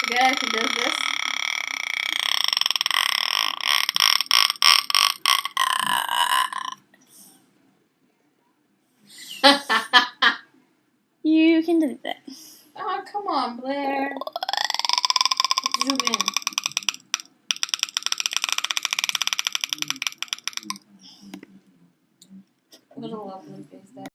The guy who does this. You can do that. Oh, come on, Blair. Zoom in. What a lovely face that